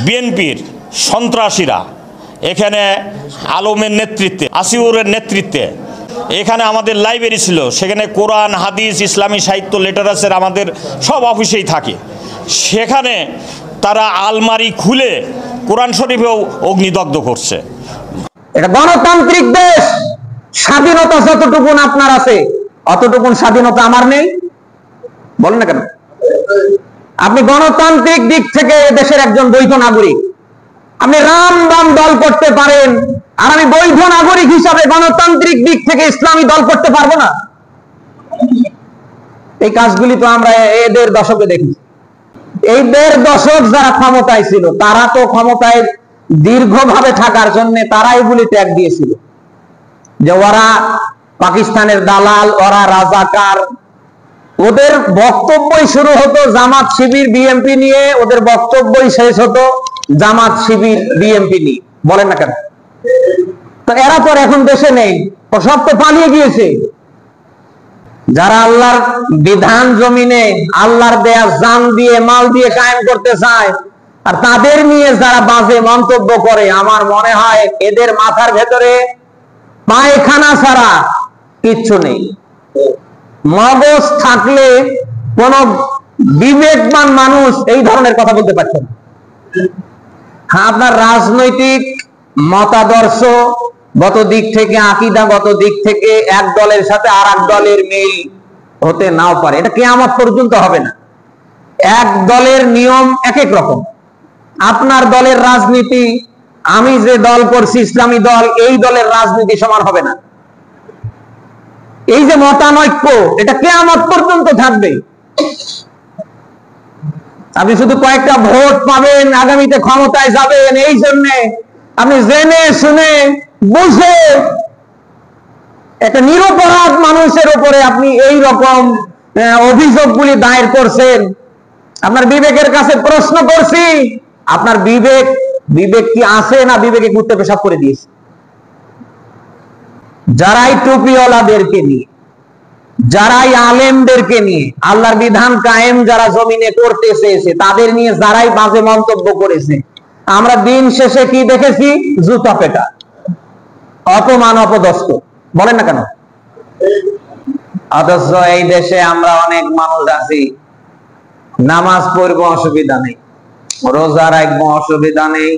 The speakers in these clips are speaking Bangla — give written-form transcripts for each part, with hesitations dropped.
বিএনপির সন্ত্রাসীরা এখানে আলমের নেতৃত্বে, আসিউরের নেতৃত্বে এখানে আমাদের লাইব্রেরি ছিল, সেখানে কোরআন, হাদিস, ইসলামী সাহিত্য, লিটারেচার আমাদের সব অফিসেই থাকে। সেখানে তারা আলমারি খুলে কোরআন শরীফেও অগ্নিদগ্ধ করছে। এটা গণতান্ত্রিক দেশ, স্বাধীনতা যতটুকুন আপনার আছে অতটুকুন স্বাধীনতা আমার নেই, বলেন না কেন? আপনি গণতান্ত্রিক দিক থেকে দেশের একজন বৈধ নাগরিক, আপনি রাম বাম দল করতে পারেন, আর আমি বৈধ নাগরিক হিসাবে গণতান্ত্রিক দিক থেকে ইসলামী দল করতে পারবো না। এই কাজগুলি তো আমরা এদের দশকে দেখি। এই 1.5 দশক যারা ক্ষমতায় ছিল তারা তো ক্ষমতায় দীর্ঘভাবে থাকার জন্য তারা এগুলি ত্যাগ দিয়েছিল, যে ওরা পাকিস্তানের দালাল, ওরা রাজাকার। ওদের বক্তব্যই শুরু হতো জামাত শিবির বিএমপি নিয়ে, ওদের বক্তব্যই শেষ হতো জামাত শিবির বিএমপি নিয়ে, বলেন না কেন? তো এরা তো এখন দেশে নেই, সব তো পালিয়ে গিয়েছে। যারা আল্লাহর বিধান জমিনে আল্লাহর দেয়া জান দিয়ে মাল দিয়ে কায়েম করতে চায়, আর তাদের নিয়ে যারা বাজে মন্তব্য করে, আমার মনে হয় এদের মাথার ভেতরে পায়খানা ছাড়া কিচ্ছু নেই। মগজ থাকলে কোন বিবেকবান মানুষ এই ধরনের কথা বলতে পারছে না। হ্যাঁ, আপনার রাজনৈতিক মতাদর্শ গত দিক থেকে, আকীদাগত দিক থেকে এক দলের সাথে আর এক দলের মিল হতে নাও পারে, এটা কিয়ামত পর্যন্ত হবে না। এক দলের নিয়ম এক এক রকম। আপনার দলের রাজনীতি, আমি যে দল করছি ইসলামী দল, এই দলের রাজনীতি সমান হবে না। এই যে মতানৈক্য, এটা কিয়ামত পর্যন্ত থাকবে। আপনি শুধু কয়েকটা ভোট পাবেন, আগামীতে ক্ষমতায় যাবেন, এই জন্য আপনি জেনে শুনে বুঝে একটা নিরপরাধ মানুষের উপরে আপনি এই রকম অভিযোগগুলি দায়ের করছেন। আপনার বিবেকের কাছে প্রশ্ন করছি, আপনার বিবেক কি আছে না বিবেকে কুত্তে পেশাব করে দিয়েছে? যারাই টুপিওয়ালাদেরকে নিয়ে, যারাই আলেমদেরকে নিয়ে আল্লাহর বিধান কায়েম যারা জমিনে করতে চেয়েছে, তাদের নিয়ে যারাই বাজে মন্তব্য করেছে, আমরা দিন শেষে কি দেখেছি? জুতা পেটা, অপমান, অপদস্থ, বলেন না কেন? অথচ এই দেশে আমরা অনেক মানুষ আছি, নামাজ পড়বো অসুবিধা নেই, রোজা রাখবো অসুবিধা নেই,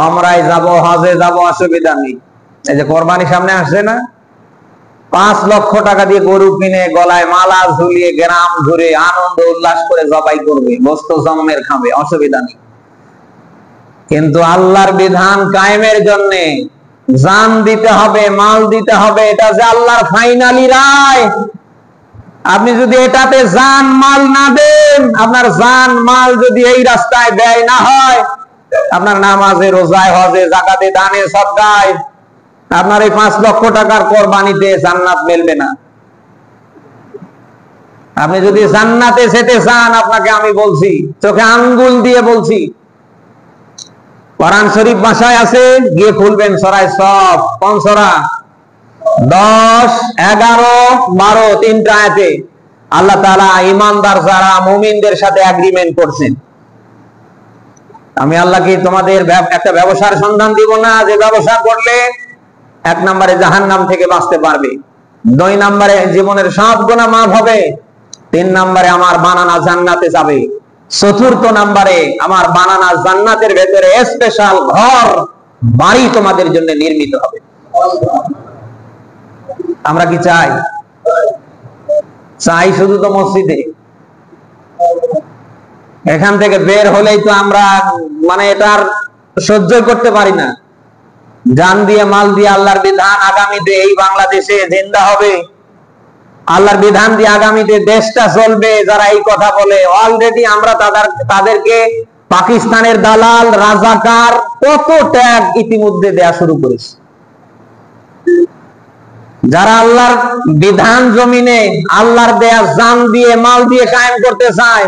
আমরাই যাব, হজে যাব অসুবিধা নেই। এই যে কোরবানি সামনে আসছে না, 5 লক্ষ টাকা দিয়ে গরু কিনে গলায় মালা ঝুলিয়ে গ্রাম ঘুরে আনন্দ উল্লাস করে জবাই করবে, গোস্ত জমের খাবে, অসুবিধা নেই। কিন্তু আল্লাহর বিধান কায়েমের জন্য জান দিতে হবে, মাল দিতে হবে, এটা যে আল্লাহর ফাইনালি রায়। আপনি যদি এটাতে জান মাল না দেন, আপনার জান মাল যদি এই রাস্তায় ব্যয় না হয়, আপনার নামাজে, রোজায়, হজে, যাকাতে, দানে, সদকায়, আপনার এই 5 লক্ষ টাকার কোরবানিতে জান্নাত মিলবে না। আপনি যদি জান্নাতে যেতে চান, আপনাকে আমি বলছি, চোখে আঙ্গুল দিয়ে বলছি, কোরআন শরীফ ভাষায় আছে, গিয়ে খুলবেন সূরা সফ, কোন সূরা? 10, 11, 12 তিনটা আয়াতে আল্লাহ তাআলা ঈমানদার যারা মুমিনদের সাথে এগ্রিমেন্ট করছেন। আমি আল্লাহ কি তোমাদের একটা ব্যবসার সন্ধান দিব না, যে ব্যবসা করলে 1 নম্বরে জাহান্নাম থেকে বাঁচতে পারবে, 2 নম্বরে জীবনের সব গুনাহ মাফ হবে, 3 নম্বরে আমার বানানা জান্নাতে যাবে, 4র্থ নম্বরে আমার বানানা জান্নাতের ভেতরে স্পেশাল ঘর বাড়ি তোমাদের জন্য নির্মিত হবে। আমরা কি চাই? চাই শুধু তো মসজিদে। এখান থেকে বের হলেই তো আমরা মানে এটার সহ্য করতে পারি না। জান দিয়ে মাল দিয়ে আল্লাহর বিধান আগামীতে এই বাংলাদেশে জিন্দা হবে, আল্লাহর বিধান দিয়ে আগামীতে দেশটা চলবে, যারা এই কথা বলে, অলরেডি আমরা তাদেরকে পাকিস্তানের দালাল, রাজাকার, কত ট্যাগ ইতিমধ্যে দেয়া শুরু করেছে। যারা আল্লাহর বিধান জমিনে আল্লাহর দেয়া জান দিয়ে মাল দিয়ে কায়েম করতে চায়,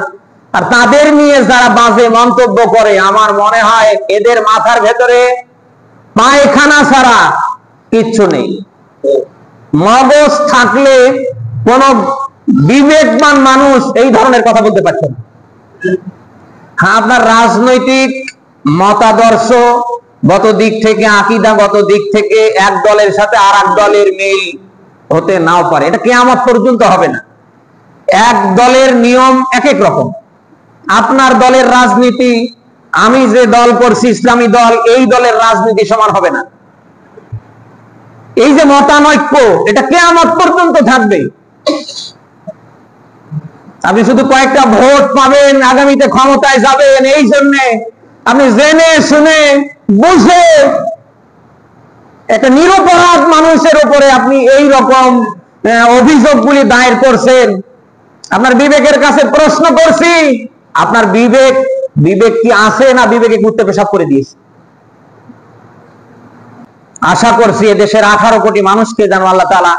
আর তাদের নিয়ে যারা বাজে মন্তব্য করে, আমার মনে হয় এদের মাথার ভেতরে পায়খানা ছাড়া কিচ্ছু নেই। মগজ থাকলে কোন বিবেকবান মানুষ এই ধরনের কথা বলতে পারছে না। হ্যাঁ, আপনার রাজনৈতিক মতাদর্শ গত দিক থেকে, আকীদাগত দিক থেকে এক দলের সাথে আর এক দলের মিল হতে নাও পারে, এটা কিয়ামত পর্যন্ত হবে না। এক দলের নিয়ম এক এক রকম। আপনার দলের রাজনীতি, আমি যে দল করছি ইসলামী দল, এই দলের রাজনীতি সমান হবে না। এই যে মতানৈক্য, এটা কিয়ামত পর্যন্ত থাকবে। আপনি শুধু কয়েকটা ভোট পাবেন, আগামীতে ক্ষমতায় যাবেন, এই জন্য আপনি জেনে শুনে বুঝে একটা নিরপরাধ মানুষের উপরে আপনি এই রকম অভিযোগগুলি দায়ের করছেন। আপনার বিবেকের কাছে প্রশ্ন করছি, আপনার বিবেক কি আছে না বিবেকে কুত্তে পেশাব করে দিয়েছে? আশা করছি এদেশের 18 কোটি মানুষকে যেন আল্লাহ তাআলা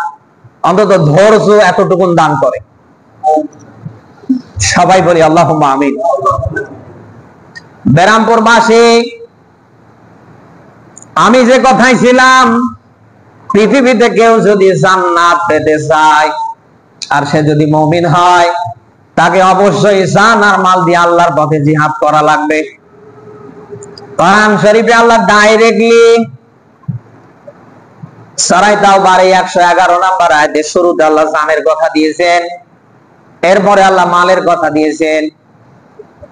অন্তত ধৈর্য এতটুকুন দান করে। সবাই বলি আল্লাহুম্মা আমিন। বেরামপুর বাসী, আমি যে কথাই ছিলাম, পৃথিবীতে কেউ যদি জান্নাত পেতে চায় আর সে যদি মুমিন হয়, তাকে অবশ্যই জান আর মাল দিয়ে আল্লাহর পথে জিহাদ করা লাগবে। কোরআন শরীফে আল্লাহ ডাইরেক্টলি সূরা তাওবারে 111 নম্বর আয়াতে শুরুতে আল্লাহ জানের কথা দিয়েছেন, এরপরে আল্লাহ মালের কথা দিয়েছেন।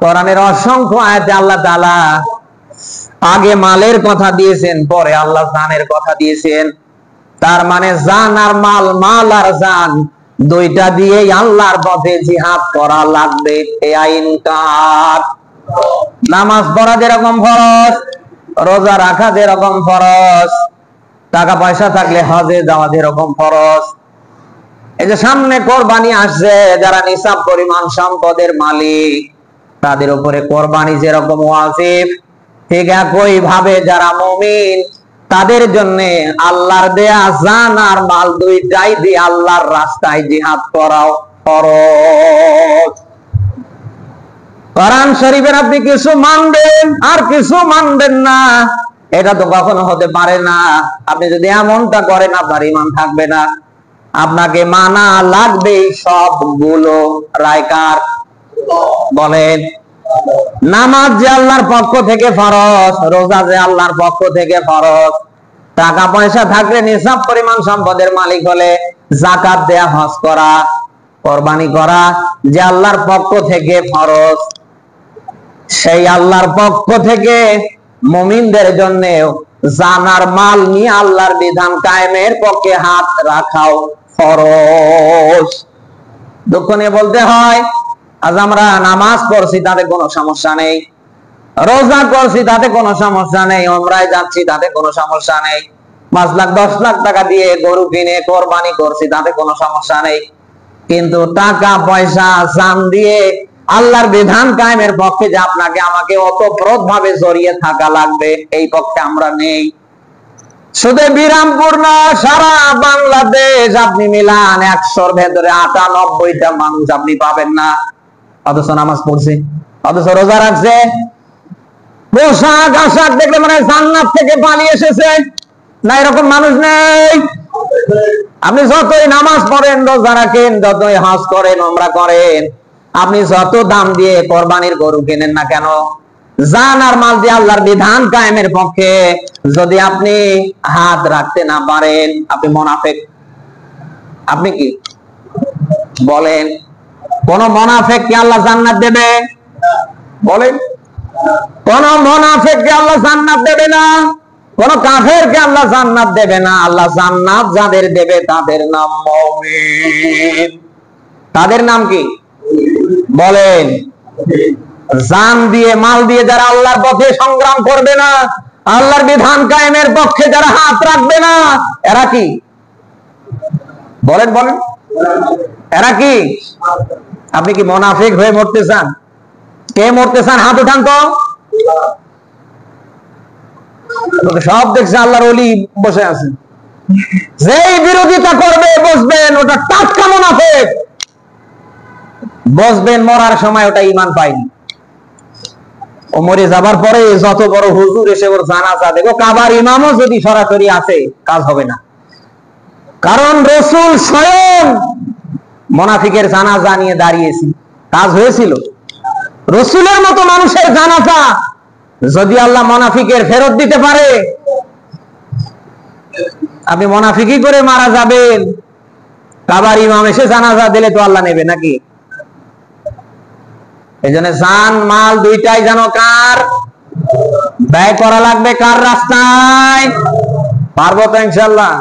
কোরআনের অসংখ্য আয়াতে আল্লাহ তাআলা আগে মালের কথা দিয়েছেন, পরে আল্লাহ জানের কথা দিয়েছেন। তার মানে জান আর মাল, মাল আর জান দুইটা দিয়েই আল্লাহর পথে জিহাদ করা লাগবে। এই আইন কার? নামাজ পড়া যেরকম ফরজ, রোজা রাখা যেরকম ফরজ, টাকা পয়সা থাকলে হজে যাওয়া যেরকম ফরজ। এই যে সামনে কোরবানি আসছে, যারা নিসাব পরিমাণ সম্পদের মালিক, তাদের উপরে কোরবানি যেরকম ওয়াজিব, ঠিক একই ভাবে যারা মুমিন, তাদের জন্য আল্লাহর দেয়া জান আর মাল দুইটাই দিয়ে আল্লাহর রাস্তায় জিহাদ করাও ফরজ। কোরআন শরীফের আপনি কিছু মানবেন আর কিছু মানবেন না, এটা তো কখনো হতে পারে না। আপনি যদি এমনটা করেন, আপনার ঈমান থাকবে না। আপনাকে মানা লাগবে সবগুলো। রায় কার? বলেন। নামাজ যে আল্লাহর পক্ষ থেকে ফরজ, রোজা যে আল্লাহর পক্ষ থেকে ফরজ, টাকা পয়সা থাকলে, নিসাব পরিমাণ সম্পদের মালিক হলে যাকাত দেয়া, হজ করা, কোরবানি করা যে আল্লাহর পক্ষ থেকে ফরজ, সেই আল্লাহর পক্ষ থেকে মুমিনদের জন্য জান আর মাল নিয়ে আল্লাহর বিধান কায়েমের পক্ষে হাত রাখাও ফরজ। দুঃখ নিয়ে বলতে হয়, আজ আমরা নামাজ পড়ছি তাতে কোনো সমস্যা নেই, রোজা করছি তাতে কোনো সমস্যা নেই, উমরায় যাচ্ছি তাতে কোনো সমস্যা নেই, 5 লাখ 10 লাখ টাকা দিয়ে গরু কিনে কোরবানি করছি তাতে কোনো সমস্যা নেই। কিন্তু টাকা পয়সা জান দিয়ে আল্লাহর বিধান কায়েমের পক্ষে যে আপনাকে আমাকে ওতপ্রোত ভাবে জড়িয়ে থাকা লাগবে, এই পক্ষে আমরা নেই। শুধু বিরামপুর না, সারা বাংলাদেশ আপনি মিলান 100-র ভেতরে 98টা মানুষ আপনি পাবেন না, অথচ নামাজ পড়ছে, অথচ রোজা রাখছে, পোশাক আশাক দেখলে মানে জান্নাত থেকে পালিয়ে এসেছে। না, এরকম মানুষ নেই। আপনি যতই নামাজ পড়েন, রোজা রাখেন, যতই হজ করেন, উমরা করেন, আপনি যত দাম দিয়ে কোরবানির গরু কেনেন না কেন, জান আর মাল দিয়ে আল্লাহর বিধান কায়েমের পক্ষে যদি আপনি হাত রাখতে না পারেন, আপনি মুনাফিক। আপনি কি বলেন? কোন মুনাফিককে আল্লাহ জান্নাত দেবে? বলেন। কোন মুনাফিককে আল্লাহ জান্নাত দেবে না, কোন কাফেরকে আল্লাহ জান্নাত দেবে না। আল্লাহ জান্নাত যাদের দেবে তাদের নাম মুমিন। তাদের নাম কি? বলেন। জান দিয়ে মাল দিয়ে যারা আল্লাহর পথে সংগ্রাম করবে না, আল্লাহর বিধান কায়েমের পক্ষে যারা হাত রাখবে না, এরা কি? বলেন বলেন, এরা কি? আপনি কি মুনাফিক হয়ে মরতে চান? কে মরতে চান? হাত উঠান তো। সব দেখছে আল্লাহর ওলি বসে আছে, যেই বিরোধিতা করবে বসবেন, ওটা টাটকা মুনাফিক। বসবেন, মরার সময় ওটা ঈমান পায়নি। ও মরে যাবার পরে যত বড় হুজুর এসে ওর জানাজা দেখো, কাবার ইমামও যদি সরাসরি আছে, কাজ হবে না। কারণ রাসূল স্বয়ং মুনাফিকের জানাজা নিয়ে দাঁড়িয়েছে, কাজ হয়েছিল। রাসূলের মতো মানুষের জানাজা যদি আল্লাহ মুনাফিকের ফেরত দিতে পারে, আপনি মুনাফিকি করে মারা যাবেন, কাবার ইমাম এসে জানাজা দিলে তো আল্লাহ নেবে নাকি? এই জন্য জান মাল দুইটাই যেন কার? ব্যয় করা লাগবে কার রাস্তায়? পারবো তো ইনশাল্লাহ।